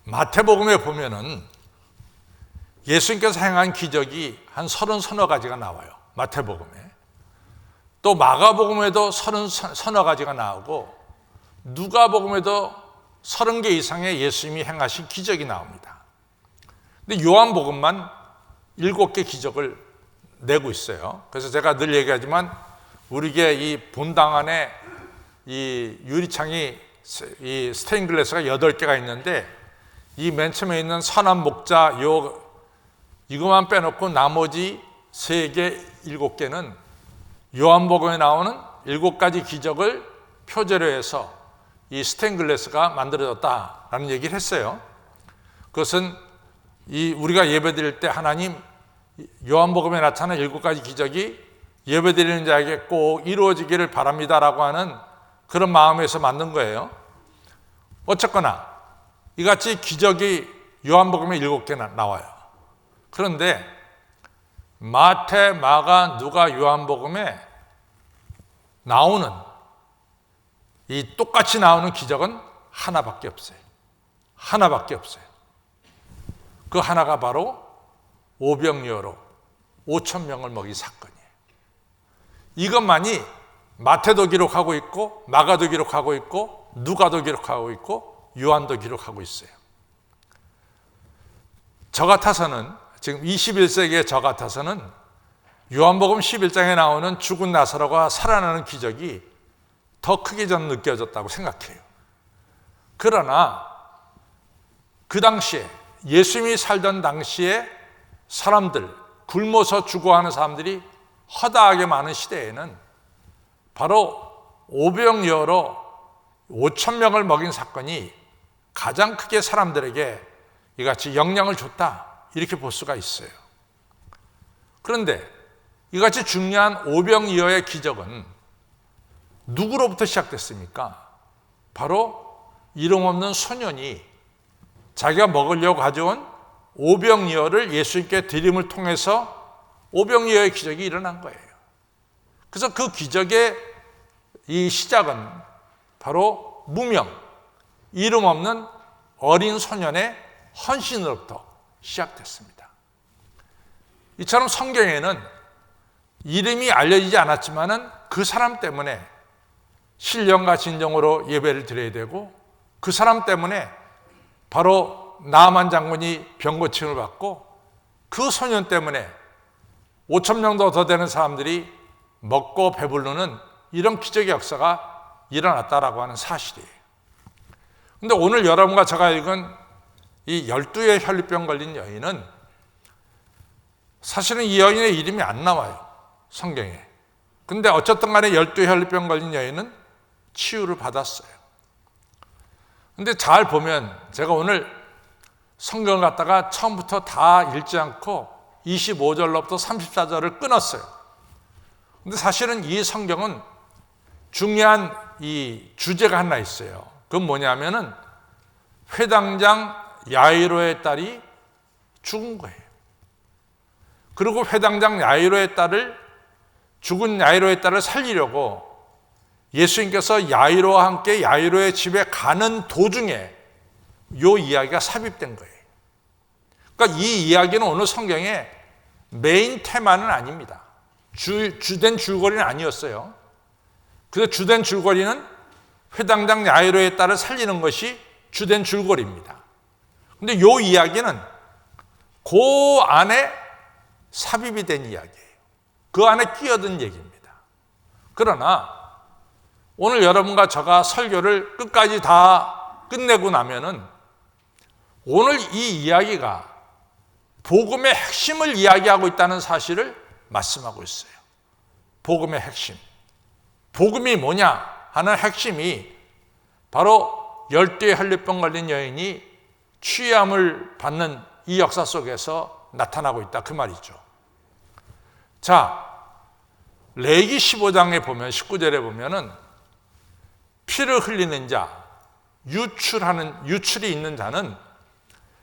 마태복음에 보면은 예수님께서 행한 기적이 한 30서너 가지가 나와요. 마태복음에. 또 마가복음에도 30서너 가지가 나오고 누가복음에도 30개 이상의 예수님이 행하신 기적이 나옵니다. 근데 요한복음만 7개 기적을 내고 있어요. 그래서 제가 늘 얘기하지만 우리에게 이 본당 안에 이 유리창이 이 스테인글라스가 8개가 있는데 이 맨 처음에 있는 선한 목자 이것만 빼놓고 나머지 3개, 7개는 요한복음에 나오는 7가지 기적을 표제로 해서 이 스테인글라스가 만들어졌다라는 얘기를 했어요. 그것은 우리가 예배드릴 때 하나님 요한복음에 나타난 7가지 기적이 예배드리는 자에게 꼭 이루어지기를 바랍니다라고 하는 그런 마음에서 만든 거예요. 어쨌거나 이같이 기적이 요한복음에 7개 나와요. 그런데 마태, 마가, 누가, 요한복음에 나오는 이 똑같이 나오는 기적은 하나밖에 없어요. 하나밖에 없어요. 그 하나가 바로 오병이어로 5,000명을 먹인 사건이에요. 이것만이 마태도 기록하고 있고 마가도 기록하고 있고 누가도 기록하고 있고 요한도 기록하고 있어요. 저 같아서는 지금 21세기의 저 같아서는 요한복음 11장에 나오는 죽은 나사로가 살아나는 기적이 더 크게 저는 느껴졌다고 생각해요. 그러나 그 당시에 예수님이 살던 당시에 사람들, 굶어서 죽어가는 사람들이 허다하게 많은 시대에는 바로 오병이어로 5,000명을 먹인 사건이 가장 크게 사람들에게 이같이 영향을 줬다, 이렇게 볼 수가 있어요. 그런데 이같이 중요한 오병이어의 기적은 누구로부터 시작됐습니까? 바로 이름 없는 소년이 자기가 먹으려고 가져온 오병이어를 예수님께 드림을 통해서 오병이어의 기적이 일어난 거예요. 그래서 그 기적의 이 시작은 바로 무명, 이름 없는 어린 소년의 헌신으로부터 시작됐습니다. 이처럼 성경에는 이름이 알려지지 않았지만은 그 사람 때문에 신령과 진정으로 예배를 드려야 되고 그 사람 때문에 바로 나아만 장군이 병 고침을 받고 그 소년 때문에 5,000명도 더 되는 사람들이 먹고 배부르는 이런 기적의 역사가 일어났다라고 하는 사실이에요. 그런데 오늘 여러분과 제가 읽은 이 12의 혈류병 걸린 여인은 사실은 이 여인의 이름이 안 나와요, 성경에. 근데 어쨌든 간에 12의 혈류병 걸린 여인은 치유를 받았어요. 근데 잘 보면 제가 오늘 성경을 갖다가 처음부터 다 읽지 않고 25절로부터 34절을 끊었어요. 근데 사실은 이 성경은 중요한 이 주제가 하나 있어요. 그건 뭐냐면은 회당장 야이로의 딸이 죽은 거예요. 그리고 회당장 야이로의 딸을, 죽은 야이로의 딸을 살리려고 예수님께서 야이로와 함께 야이로의 집에 가는 도중에 이 이야기가 삽입된 거예요. 그러니까 이 이야기는 오늘 성경의 메인 테마는 아닙니다. 주된 줄거리는 아니었어요. 그래서 주된 줄거리는 회당장 야이로의 딸을 살리는 것이 주된 줄거리입니다. 근데 이 이야기는 그 안에 삽입이 된 이야기예요. 그 안에 끼어든 얘기입니다. 그러나 오늘 여러분과 제가 설교를 끝까지 다 끝내고 나면은 오늘 이 이야기가 복음의 핵심을 이야기하고 있다는 사실을 말씀하고 있어요. 복음의 핵심. 복음이 뭐냐 하는 핵심이 바로 10대의 혈류병 걸린 여인이 취함을 받는 이 역사 속에서 나타나고 있다, 그 말이죠. 자, 레위기 15장에 보면 19절에 보면은 피를 흘리는 자, 유출이 있는 자는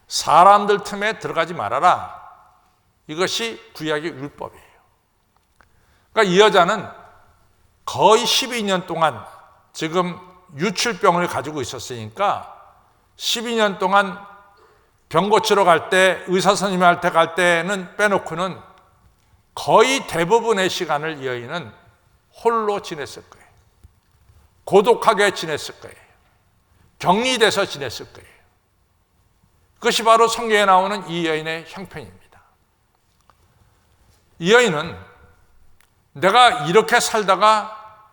사람들 틈에 들어가지 말아라. 이것이 구약의 율법이에요. 그러니까 이 여자는 거의 12년 동안 지금 유출병을 가지고 있었으니까 12년 동안 병 고치러 갈 때, 의사 선생님한테 갈 때는 빼놓고는 거의 대부분의 시간을 이 여인은 홀로 지냈을 거예요. 고독하게 지냈을 거예요. 격리돼서 지냈을 거예요. 그것이 바로 성경에 나오는 이 여인의 형편입니다. 이 여인은 내가 이렇게 살다가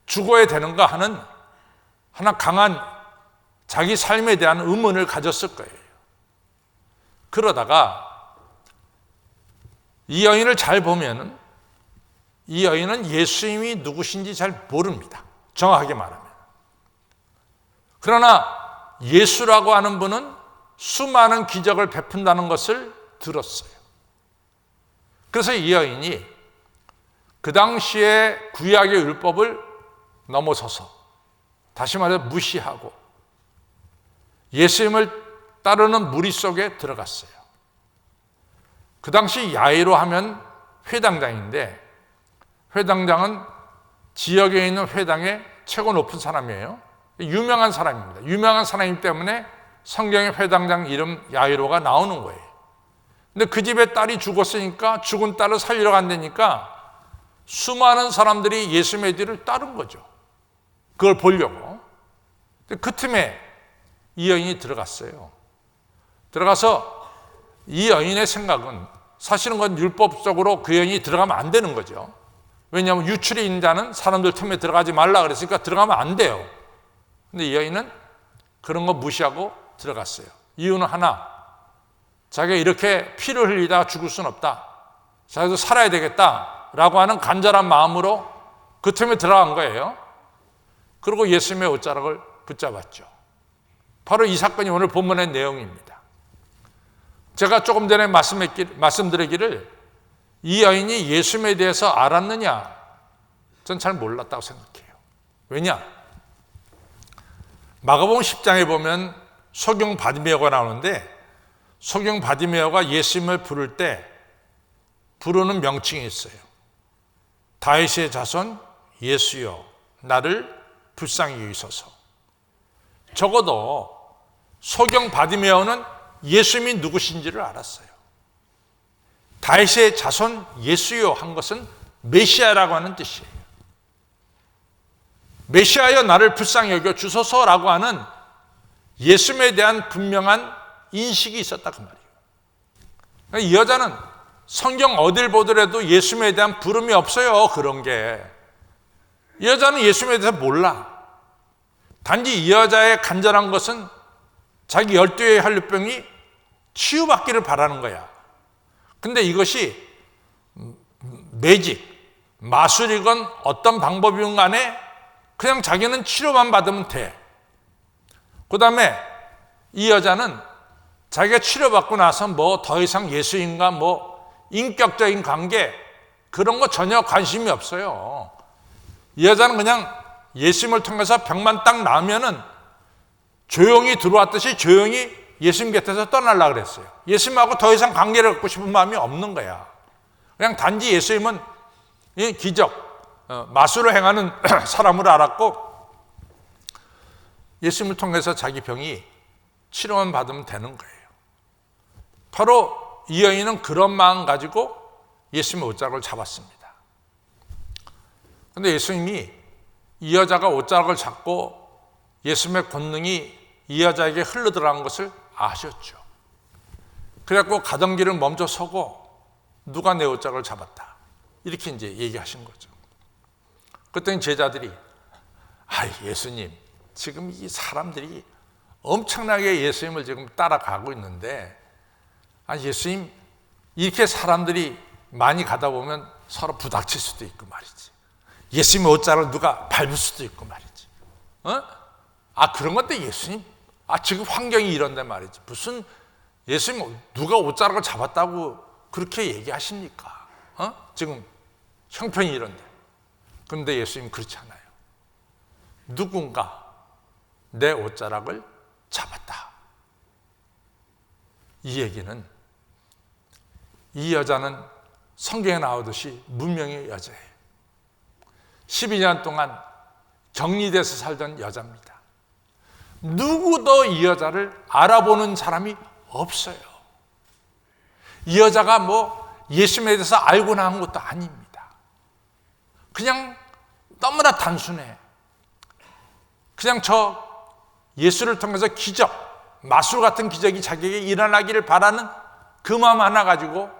죽어야 되는가 하는 하나 강한 자기 삶에 대한 의문을 가졌을 거예요. 그러다가 이 여인을 잘 보면 이 여인은 예수님이 누구신지 잘 모릅니다. 정확하게 말하면. 그러나 예수라고 하는 분은 수많은 기적을 베푼다는 것을 들었어요. 그래서 이 여인이 그 당시에 구약의 율법을 넘어서서, 다시 말해서 무시하고 예수님을 따르는 무리 속에 들어갔어요. 그 당시 야이로 하면 회당장인데, 회당장은 지역에 있는 회당의 최고 높은 사람이에요. 유명한 사람입니다. 유명한 사람이기 때문에 성경에 회당장 이름 야이로가 나오는 거예요. 근데 그 집에 딸이 죽었으니까 죽은 딸을 살리러 간다니까 수많은 사람들이 예수님의 뒤를 따른 거죠. 그걸 보려고. 근데 그 틈에 이 여인이 들어갔어요. 들어가서 이 여인의 생각은, 사실은 그건 율법적으로 그 여인이 들어가면 안 되는 거죠. 왜냐하면 유출이 있는 자는 사람들 틈에 들어가지 말라 그랬으니까 들어가면 안 돼요. 근데 이 여인은 그런 거 무시하고 들어갔어요. 이유는 하나, 자기가 이렇게 피를 흘리다가 죽을 수는 없다, 자기도 살아야 되겠다라고 하는 간절한 마음으로 그 틈에 들어간 거예요. 그리고 예수님의 옷자락을 붙잡았죠. 바로 이 사건이 오늘 본문의 내용입니다. 제가 조금 전에 말씀드리기를 이 여인이 예수님에 대해서 알았느냐? 전 잘 몰랐다고 생각해요. 왜냐? 마가복음 10장에 보면 소경 바디메오가 나오는데, 소경 바디메오가 예수님을 부를 때 부르는 명칭이 있어요. 다윗의 자손 예수여, 나를 불쌍히 여기소서. 적어도 소경 바디메오는 예수님이 누구신지를 알았어요. 다윗의 자손 예수여 한 것은 메시아라고 하는 뜻이에요. 메시아여 나를 불쌍히 여겨 주소서라고 하는 예수님에 대한 분명한 인식이 있었다 그 말이에요. 이 여자는 성경 어딜 보더라도 예수님에 대한 부름이 없어요. 그런 게. 이 여자는 예수님에 대해서 몰라. 단지 이 여자의 간절한 것은 자기 12개의 혈류병이 치유받기를 바라는 거야. 근데 이것이 매직, 마술이건 어떤 방법이건 간에 그냥 자기는 치료만 받으면 돼. 그 다음에 이 여자는 자기가 치료받고 나서 뭐 더 이상 예수님과 뭐 인격적인 관계 그런 거 전혀 관심이 없어요. 이 여자는 그냥 예수님을 통해서 병만 딱 나으면은 조용히 들어왔듯이 조용히 예수님 곁에서 떠나려고 그랬어요. 예수님하고 더 이상 관계를 갖고 싶은 마음이 없는 거야. 그냥 단지 예수님은 기적, 마술을 행하는 사람으로 알았고 예수님을 통해서 자기 병이 치료만 받으면 되는 거예요. 바로 이 여인은 그런 마음 가지고 예수님의 옷자락을 잡았습니다. 그런데 예수님이 이 여자가 옷자락을 잡고 예수님의 권능이 이 여자에게 흘러들어간 것을 아셨죠. 그래갖고 가던 길을 멈춰 서고 누가 내 옷자락을 잡았다 이렇게 이제 얘기하신 거죠. 그랬더니 제자들이 예수님 지금 이 사람들이 엄청나게 예수님을 지금 따라가고 있는데 예수님 이렇게 사람들이 많이 가다 보면 서로 부닥칠 수도 있고 말이지. 예수님의 옷자락을 누가 밟을 수도 있고 말이지. 그런 건데 예수님 지금 환경이 이런데 말이지. 무슨 예수님 누가 옷자락을 잡았다고 그렇게 얘기하십니까? 지금 형편이 이런데. 그런데 예수님 그렇지 않아요. 누군가 내 옷자락을 잡았다. 이 얘기는 이 여자는 성경에 나오듯이 문명의 여자예요. 12년 동안 격리돼서 살던 여자입니다. 누구도 이 여자를 알아보는 사람이 없어요. 이 여자가 뭐 예수님에 대해서 알고 나온 것도 아닙니다. 그냥 너무나 단순해. 그냥 저 예수를 통해서 기적, 마술 같은 기적이 자기에게 일어나기를 바라는 그 마음 하나 가지고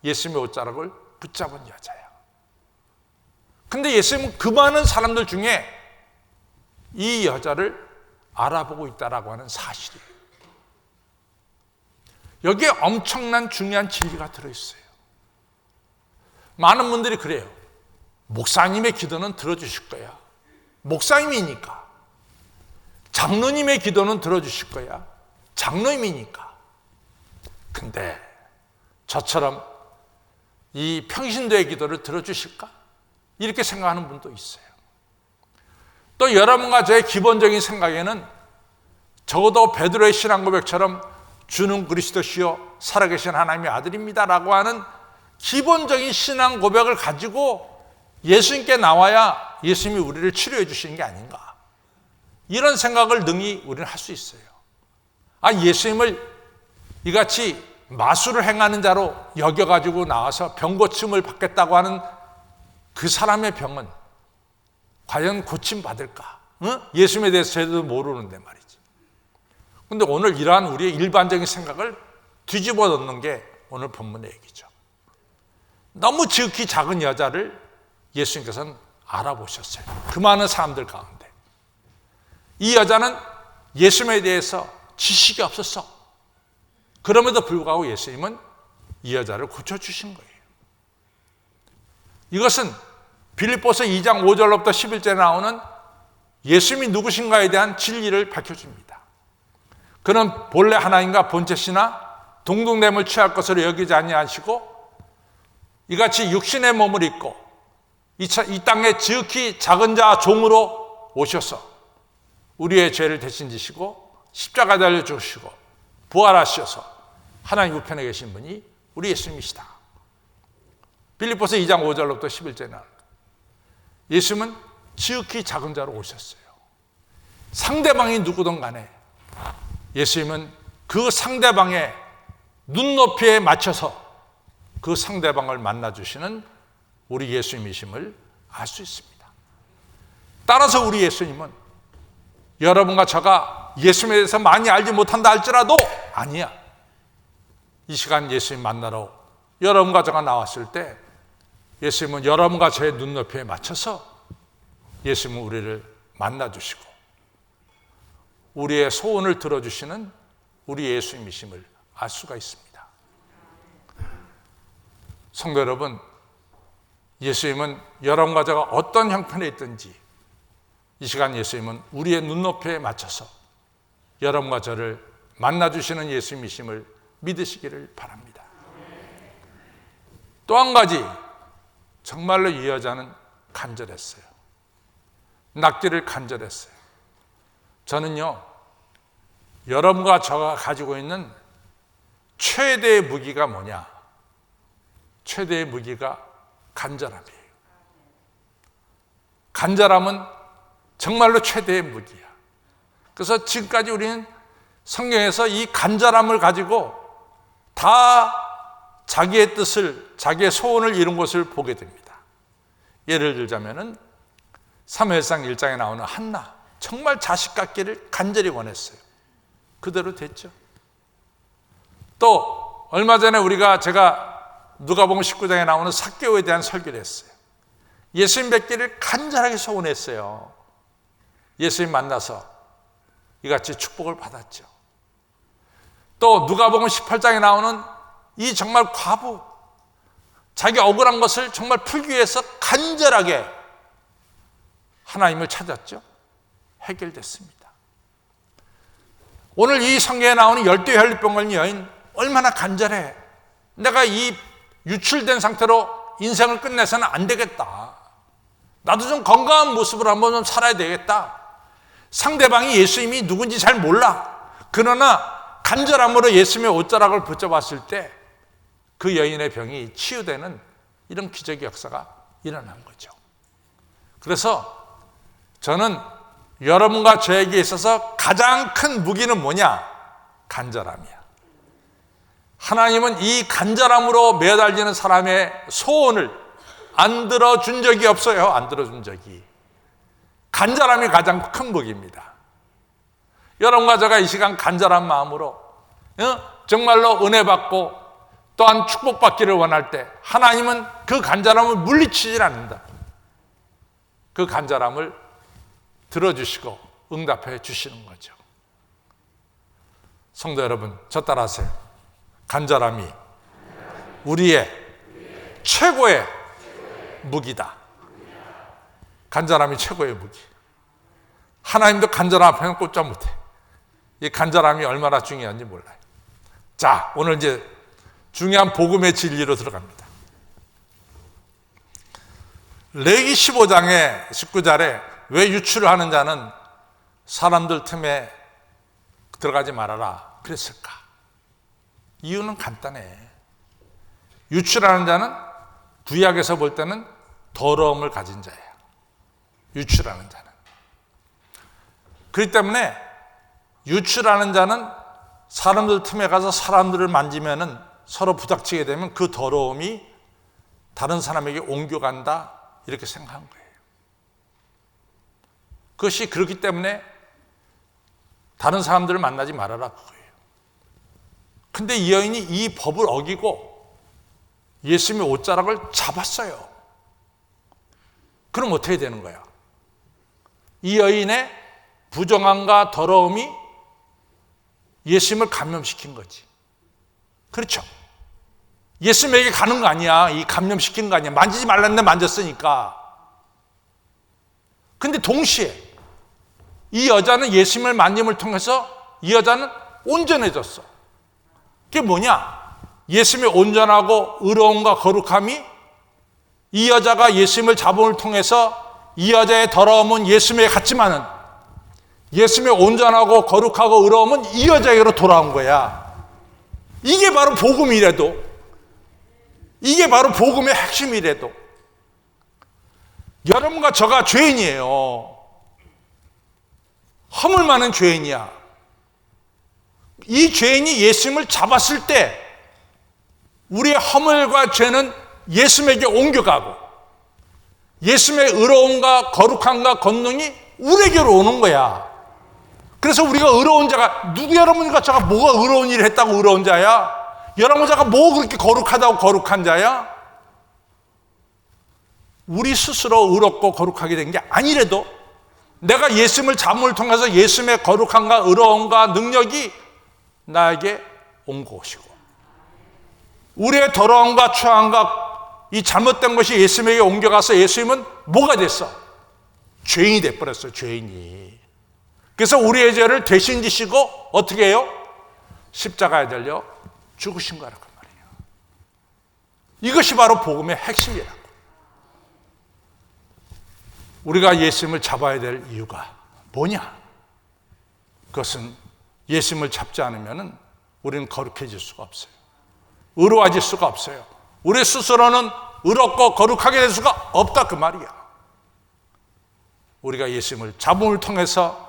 예수님의 옷자락을 붙잡은 여자야. 근데 예수님은 그 많은 사람들 중에 이 여자를 알아보고 있다라고 하는 사실이에요. 여기에 엄청난 중요한 진리가 들어있어요. 많은 분들이 그래요. 목사님의 기도는 들어주실 거야. 목사님이니까. 장로님의 기도는 들어주실 거야. 장로님이니까. 근데 저처럼 이 평신도의 기도를 들어주실까? 이렇게 생각하는 분도 있어요. 또 여러분과 저의 기본적인 생각에는 적어도 베드로의 신앙 고백처럼 주는 그리스도시요 살아계신 하나님의 아들입니다라고 하는 기본적인 신앙 고백을 가지고 예수님께 나와야 예수님이 우리를 치료해 주시는 게 아닌가, 이런 생각을 능히 우리는 할 수 있어요. 예수님을 이같이 마술을 행하는 자로 여겨가지고 나와서 병고침을 받겠다고 하는 그 사람의 병은 과연 고침받을까? 예수님에 대해서 제대로 모르는데 말이지. 근데 오늘 이러한 우리의 일반적인 생각을 뒤집어 놓는 게 오늘 본문의 얘기죠. 너무 지극히 작은 여자를 예수님께서는 알아보셨어요. 그 많은 사람들 가운데. 이 여자는 예수님에 대해서 지식이 없었어. 그럼에도 불구하고 예수님은 이 여자를 고쳐주신 거예요. 이것은 빌립보서 2장 5절로부터 11절에 나오는 예수님이 누구신가에 대한 진리를 밝혀줍니다. 그는 본래 하나님과 본체시나 동등됨을 취할 것으로 여기지 아니하시고 이같이 육신의 몸을 입고 이 땅에 지극히 작은 자 종으로 오셔서 우리의 죄를 대신 지시고 십자가에 달려 죽으시고 부활하셔서 하나님 우편에 계신 분이 우리 예수님이시다. 빌립보서 2장 5절로부터 11절에 나옵니다. 예수님은 지극히 작은 자로 오셨어요. 상대방이 누구든 간에 예수님은 그 상대방의 눈높이에 맞춰서 그 상대방을 만나주시는 우리 예수님이심을 알 수 있습니다. 따라서 우리 예수님은 여러분과 저가 예수님에 대해서 많이 알지 못한다 할지라도 아니야. 이 시간 예수님 만나러 여러분과 저가 나왔을 때 예수님은 여러분과 저의 눈높이에 맞춰서 예수님은 우리를 만나주시고 우리의 소원을 들어주시는 우리 예수님이심을 알 수가 있습니다. 성도 여러분, 예수님은 여러분과 저가 어떤 형편에 있든지 이 시간 예수님은 우리의 눈높이에 맞춰서 여러분과 저를 만나주시는 예수님이심을 믿으시기를 바랍니다. 또 한 가지, 정말로 이 여자는 간절했어요. 낫기를 간절했어요. 저는요, 여러분과 저가 가지고 있는 최대의 무기가 뭐냐? 최대의 무기가 간절함이에요. 간절함은 정말로 최대의 무기야. 그래서 지금까지 우리는 성경에서 이 간절함을 가지고 다 자기의 뜻을, 자기의 소원을 이룬 것을 보게 됩니다. 예를 들자면은 사무엘상 1장에 나오는 한나, 정말 자식 갖기를 간절히 원했어요. 그대로 됐죠. 또 얼마 전에 제가 누가복음 19장에 나오는 삭개오에 대한 설교를 했어요. 예수님 뵙기를 간절하게 소원했어요. 예수님 만나서 이같이 축복을 받았죠. 또 누가복음 18장에 나오는 이 정말 과부, 자기 억울한 것을 정말 풀기 위해서 간절하게 하나님을 찾았죠. 해결됐습니다. 오늘 이 성경에 나오는 열두 혈류병 걸린 여인, 얼마나 간절해. 내가 이 유출된 상태로 인생을 끝내서는 안 되겠다. 나도 좀 건강한 모습으로 한번 좀 살아야 되겠다. 상대방이 예수님이 누군지 잘 몰라. 그러나 간절함으로 예수님의 옷자락을 붙잡았을 때 그 여인의 병이 치유되는 이런 기적의 역사가 일어난 거죠. 그래서 저는 여러분과 저에게 있어서 가장 큰 무기는 뭐냐? 간절함이야. 하나님은 이 간절함으로 매달리는 사람의 소원을 안 들어준 적이 없어요. 안 들어준 적이. 간절함이 가장 큰 복입니다. 여러분과 제가 이 시간 간절한 마음으로 정말로 은혜 받고 또한 축복받기를 원할 때 하나님은 그 간절함을 물리치질 않는다. 그 간절함을 들어주시고 응답해 주시는 거죠. 성도 여러분, 저 따라하세요. 간절함이 우리의 최고의 무기다. 간절함이 최고의 무기. 하나님도 간절함 앞에는 꼼짝 못해. 이 간절함이 얼마나 중요한지 몰라요. 자, 오늘 이제 중요한 복음의 진리로 들어갑니다. 레위기 15장의 19절에 왜 유출을 하는 자는 사람들 틈에 들어가지 말아라 그랬을까? 이유는 간단해. 유출하는 자는 구약에서 볼 때는 더러움을 가진 자예요. 유출하는 자는. 그렇기 때문에 유출하는 자는 사람들 틈에 가서 사람들을 만지면은 서로 부닥치게 되면 그 더러움이 다른 사람에게 옮겨간다 이렇게 생각한 거예요. 그것이 그렇기 때문에 다른 사람들을 만나지 말아라 그거예요. 근데 이 여인이 이 법을 어기고 예수님의 옷자락을 잡았어요. 그럼 어떻게 되는 거야? 이 여인의 부정함과 더러움이 예수님을 감염시킨 거지. 그렇죠? 예수님에게 가는 거 아니야. 이 감염시킨 거 아니야. 만지지 말랐는데 만졌으니까. 근데 동시에 이 여자는 예수님을 만짐을 통해서 이 여자는 온전해졌어. 그게 뭐냐? 예수님의 온전하고 의로움과 거룩함이 이 여자가 예수님을 잡음을 통해서 이 여자의 더러움은 예수님에게 갔지만은 예수님의 온전하고 거룩하고 의로움은 이 여자에게로 돌아온 거야. 이게 바로 복음이래도, 이게 바로 복음의 핵심이래도. 여러분과 저가 죄인이에요. 허물 많은 죄인이야. 이 죄인이 예수님을 잡았을 때 우리의 허물과 죄는 예수님에게 옮겨가고 예수님의 의로움과 거룩함과 권능이 우리에게로 오는 거야. 그래서 우리가 의로운 자가, 누구 여러분과 제가 뭐가 의로운 일을 했다고 의로운 자야? 여러분 자가 뭐 그렇게 거룩하다고 거룩한 자야? 우리 스스로 의롭고 거룩하게 된 게 아니래도 내가 예수님을 잡음을 통해서 예수님의 거룩함과 의로움과 능력이 나에게 온 것이고 우리의 더러움과 추함과 이 잘못된 것이 예수님에게 옮겨가서 예수님은 뭐가 됐어? 죄인이 돼버렸어요. 죄인이. 그래서 우리의 죄를 대신 지시고 어떻게 해요? 십자가에 달려 죽으신 거라고 말이에요. 이것이 바로 복음의 핵심이라고. 우리가 예수님을 잡아야 될 이유가 뭐냐? 그것은 예수님을 잡지 않으면 우리는 거룩해질 수가 없어요. 의로워질 수가 없어요. 우리 스스로는 의롭고 거룩하게 될 수가 없다 그 말이야. 우리가 예수님을 잡음을 통해서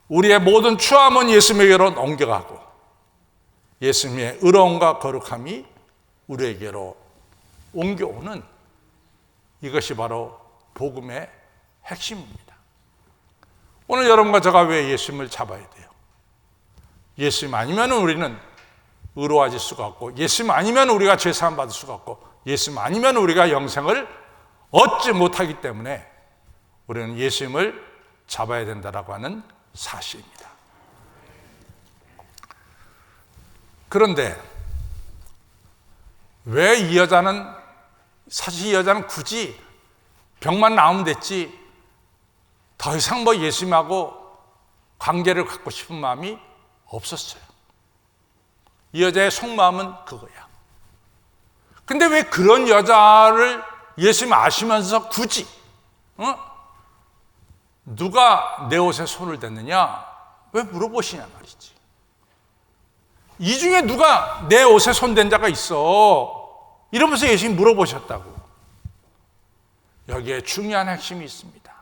우리의 모든 추함은 예수님에게로 옮겨가고 예수님의 의로움과 거룩함이 우리에게로 옮겨오는 이것이 바로 복음의 핵심입니다. 오늘 여러분과 제가 왜 예수님을 잡아야 돼요? 예수님 아니면 우리는 의로워질 수가 없고 예수님 아니면 우리가 죄사함 받을 수가 없고 예수님 아니면 우리가 영생을 얻지 못하기 때문에 우리는 예수님을 잡아야 된다라고 하는 사실입니다. 그런데 왜 이 여자는, 사실 이 여자는 굳이 병만 나으면 됐지 더 이상 뭐 예수님하고 관계를 갖고 싶은 마음이 없었어요. 이 여자의 속마음은 그거야. 근데 왜 그런 여자를 예수님 아시면서 굳이 누가 내 옷에 손을 댔느냐? 왜 물어보시냐 말이지. 이 중에 누가 내 옷에 손댄 자가 있어? 이러면서 예수님 물어보셨다고. 여기에 중요한 핵심이 있습니다.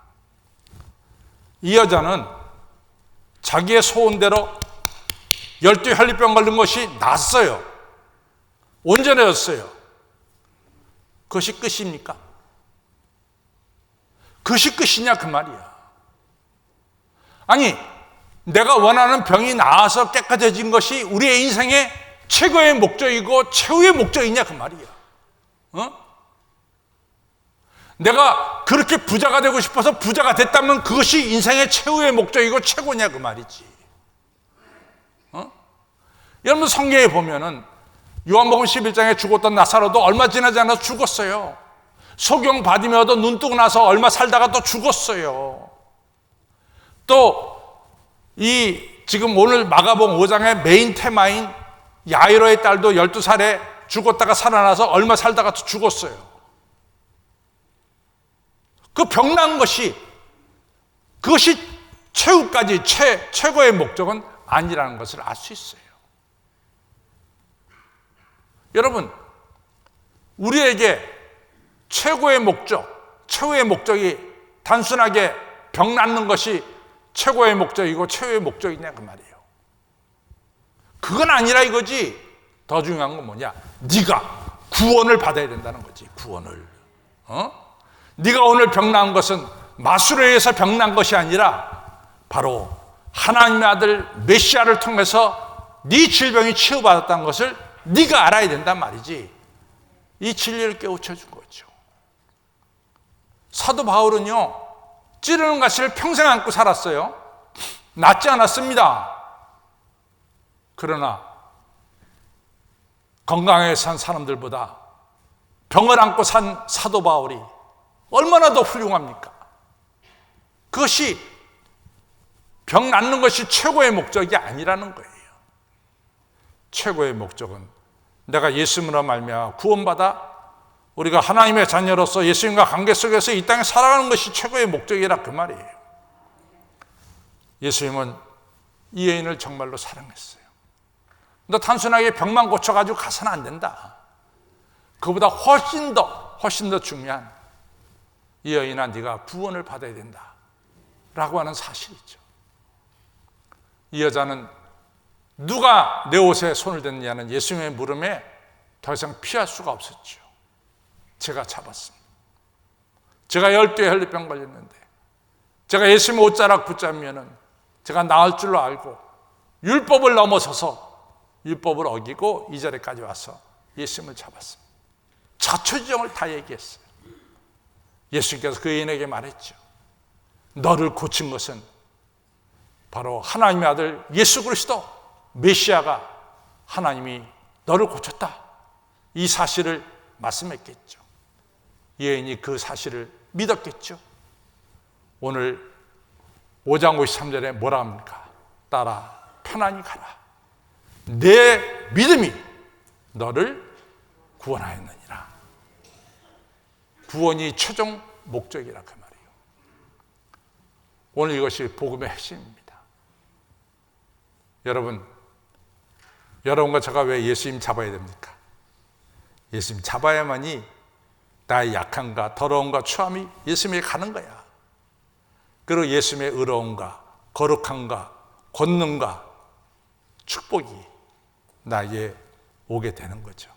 이 여자는 자기의 소원대로 12 혈리병 걸린 것이 낫어요. 온전해졌어요. 그것이 끝입니까? 그것이 끝이냐 그 말이야. 아니, 내가 원하는 병이 나아서 깨끗해진 것이 우리의 인생의 최고의 목적이고 최후의 목적이냐 그 말이야. 내가 그렇게 부자가 되고 싶어서 부자가 됐다면 그것이 인생의 최후의 목적이고 최고냐 그 말이지. 여러분 성경에 보면은 요한복음 11장에 죽었던 나사로도 얼마 지나지 않아서 죽었어요. 소경 바디메오도 눈 뜨고 나서 얼마 살다가 또 죽었어요. 또 이 지금 오늘 마가복음 5장의 메인 테마인 야이로의 딸도 12살에 죽었다가 살아나서 얼마 살다가 또 죽었어요. 그 병난 것이 그것이 최후까지 최고의 목적은 아니라는 것을 알 수 있어요. 여러분, 우리에게 최고의 목적, 최후의 목적이 단순하게 병 낫는 것이 최고의 목적이고 최후의 목적이냐 그 말이에요. 그건 아니라 이거지. 더 중요한 건 뭐냐? 네가 구원을 받아야 된다는 거지. 구원을. 네가 오늘 병 난 것은 마술에 의해서 병 난 것이 아니라 바로 하나님의 아들 메시아를 통해서 네 질병이 치유받았다는 것을 네가 알아야 된단 말이지. 이 진리를 깨우쳐 준 거죠. 사도 바울은요, 찌르는 가시를 평생 안고 살았어요. 낫지 않았습니다. 그러나 건강하게 산 사람들보다 병을 안고 산 사도 바울이 얼마나 더 훌륭합니까? 그것이 병 낫는 것이 최고의 목적이 아니라는 거예요. 최고의 목적은 내가 예수님으로 말미암아 구원받아 우리가 하나님의 자녀로서 예수님과 관계 속에서 이 땅에 살아가는 것이 최고의 목적이라 그 말이에요. 예수님은 이 여인을 정말로 사랑했어요. 너 단순하게 병만 고쳐가지고 가서는 안 된다. 그보다 훨씬 더 중요한 이 여인아, 네가 구원을 받아야 된다 라고 하는 사실이죠. 이 여자는 누가 내 옷에 손을 댔느냐는 예수님의 물음에 더 이상 피할 수가 없었죠. 제가 잡았습니다. 제가 10개의 혈류병 걸렸는데 제가 예수님의 옷자락 붙잡으면 제가 나을 줄로 알고 율법을 넘어서서 율법을 어기고 이 자리까지 와서 예수님을 잡았습니다. 자초지종을 다 얘기했어요. 예수님께서 그 여인에게 말했죠. 너를 고친 것은 바로 하나님의 아들 예수 그리스도 메시아가 하나님이 너를 고쳤다. 이 사실을 말씀했겠죠. 여인이 그 사실을 믿었겠죠. 오늘 5장 53절에 뭐라 합니까? 따라 편안히 가라. 내 믿음이 너를 구원하였느니라. 구원이 최종 목적이라 그 말이에요. 오늘 이것이 복음의 핵심입니다. 여러분과 제가 왜 예수님 잡아야 됩니까? 예수님 잡아야만이 나의 약함과 더러움과 추함이 예수님에게 가는 거야. 그리고 예수님의 의로움과 거룩함과 권능과 축복이 나에게 오게 되는 거죠.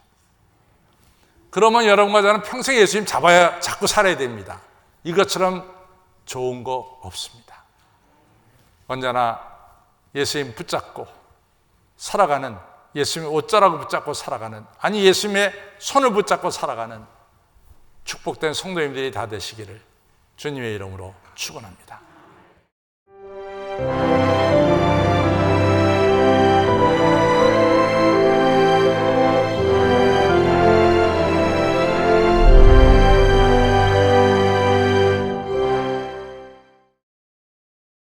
그러면 여러분과 저는 평생 예수님 잡고 살아야 됩니다. 이것처럼 좋은 거 없습니다. 언제나 예수님 붙잡고 살아가는, 예수님의 옷자락을 붙잡고 살아가는, 아니 예수님의 손을 붙잡고 살아가는 축복된 성도님들이 다 되시기를 주님의 이름으로 축원합니다.